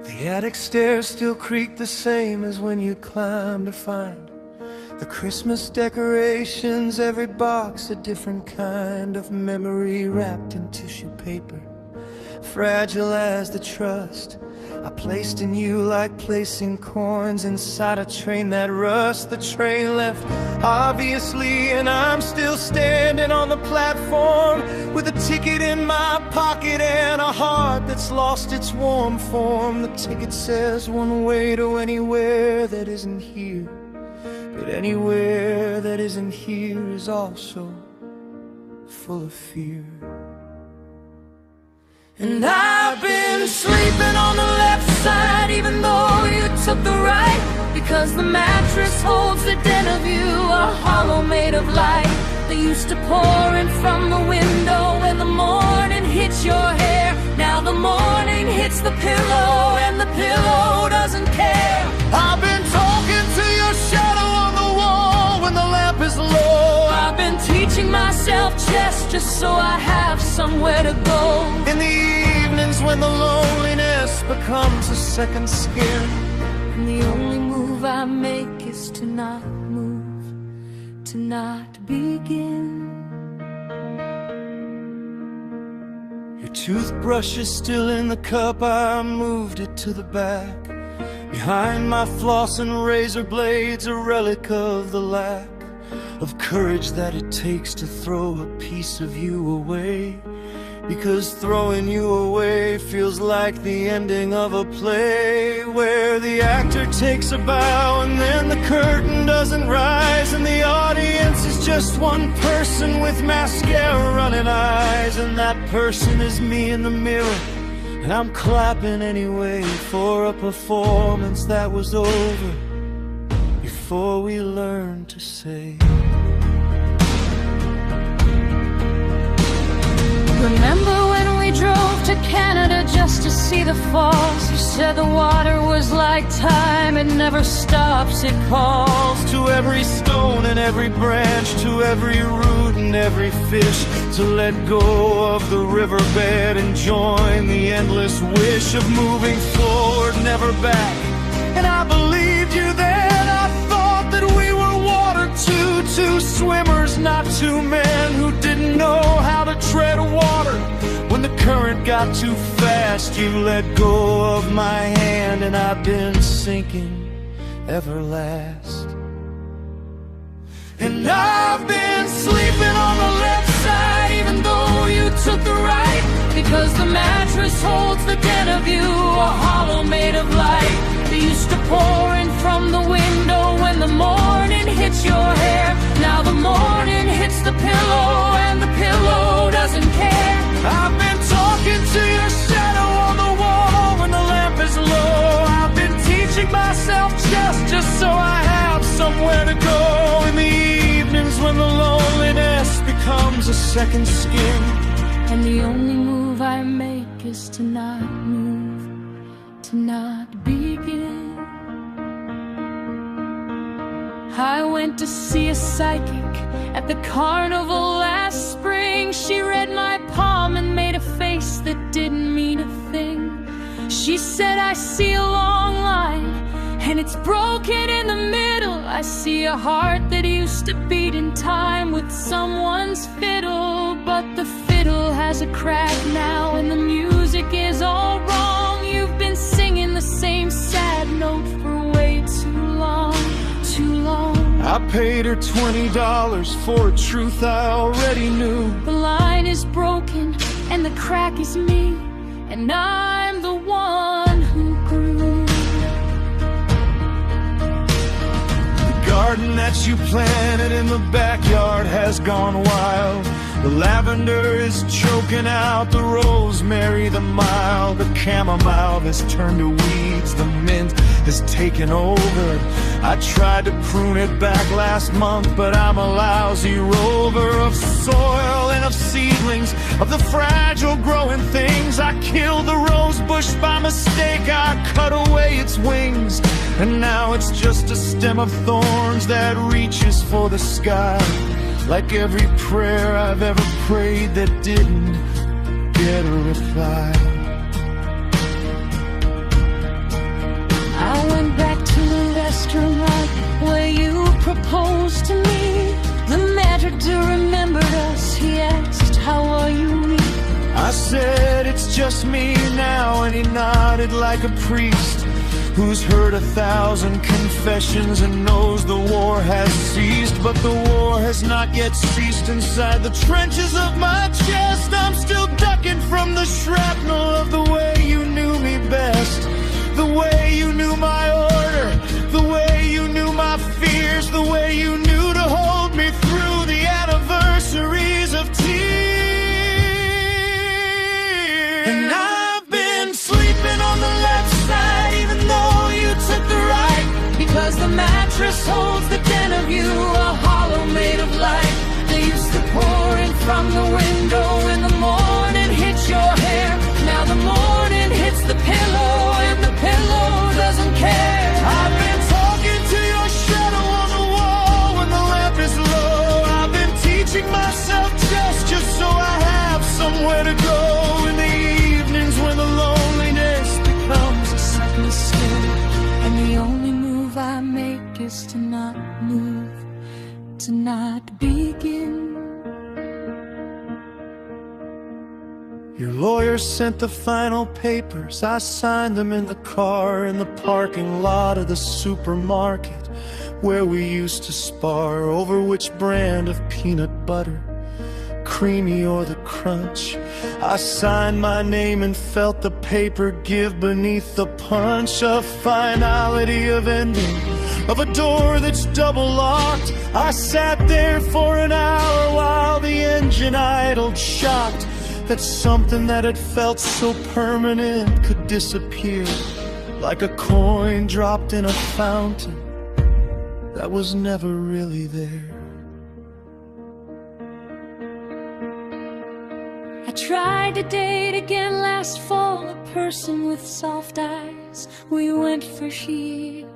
The attic stairs still creak the same as when you climbed to find the Christmas decorations, every box a different kind of memory wrapped in tissue paper, fragile as the trust I placed in you, like placing coins inside a train that rusts. The train left, obviously, and I'm still standing on the platform with a ticket in my pocket and a heart that's lost its warm form. The ticket says one way to anywhere that isn't here, but anywhere that isn't here is also full of fear. And I've been sleeping on the left side, even though you took the right, because the mattress holds the den of you, a hollow made of light that used to pour in from the window when the morning hits your hair. Now the morning hits the pillow and the pillow doesn't care. I've been talking to your shadow on the wall when the lamp is low. I've been teaching myself chess just so I have somewhere to go. In the evenings when the loneliness becomes a second skin, and the only move I make is to not move, to not begin. Your toothbrush is still in the cup, I moved it to the back. Behind my floss and razor blades, a relic of the lack of courage that it takes to throw a piece of you away. Because throwing you away feels like the ending of a play, where the actor takes a bow and then the curtain doesn't rise, and the audience is just one person with mascara running eyes. And that person is me in the mirror, and I'm clapping anyway for a performance that was over before we learned to say. Remember when we drove to Canada just to see the falls? You said the water was like time, it never stops, it calls. To every stone and every branch, to every root and every fish, to let go of the riverbed and join the endless wish of moving forward, never back. And I believed you then, I thought that we were water two swimmers, not two men who didn't know how to tread water. When the current got too fast, you let go of my hand, and I've been sinking everlast. And I've been sleeping on the left side, even though you took the right, because the mattress holds the den of you, a hollow made of light that used to pour in from the window when the morning hits your hair. Now the morning hits the pillow and the pillow doesn't care. I've been talking to your shadow on the wall when the lamp is low. I've been teaching myself chess just so I have somewhere to go. In the evenings when the loneliness becomes a second skin, and the only move I make is to not move, to not begin. I went to see a psychic at the carnival last spring. She read my palm and made a face that didn't mean a thing. She said, I see a long line and it's broken in the middle. I see a heart that used to beat in time with someone's fiddle, but the fiddle has a crack now and the music is all wrong. You've been singing the same sad note for way too long, too long. I paid her $20 for a truth I already knew. The line is broken and the crack is me, and I'm the one who grew. The garden that you planted in the backyard has gone wild. The lavender is choking out the rosemary, the mild. The chamomile has turned to weeds, the mint has taken over. I tried to prune it back last month, but I'm a lousy rover of soil and of seedlings, of the fragile growing things. I killed the rose bush by mistake, I cut away its wings, and now it's just a stem of thorns that reaches for the sky. Like every prayer I've ever prayed that didn't get a reply. just me now. And he nodded like a priest who's heard 1,000 confessions and knows the war has ceased. But the war has not yet ceased inside the trenches of my chest. I'm still ducking from the shrapnel of the way you knew me best, the way you knew my order, the way you knew my fears, the way you knew to hold me through the anniversaries of tears. And I've been sleeping on the left side, even though you took the right, because the mattress holds the den of you, a hollow made of light. They used to pour in from the window in the morning, hit your hair. Now the morning hits the pillow, and the pillow doesn't care. I've been talking to your shadow on the wall when the lamp is low. I've been teaching myself just so I have somewhere to go in the evenings when the loneliness becomes a second skin. And the only move I make is to not move, to not begin. Your lawyer sent the final papers. I signed them in the car in the parking lot of the supermarket where we used to spar over which brand of peanut butter, creamy or the crunch. I signed my name and felt the paper give beneath the punch. A finality of ending, of a door that's double locked. I sat there for an hour while the engine idled, shocked that something that had felt so permanent could disappear, like a coin dropped in a fountain that was never really there. I tried to date again last fall, a person with soft eyes. We went for years.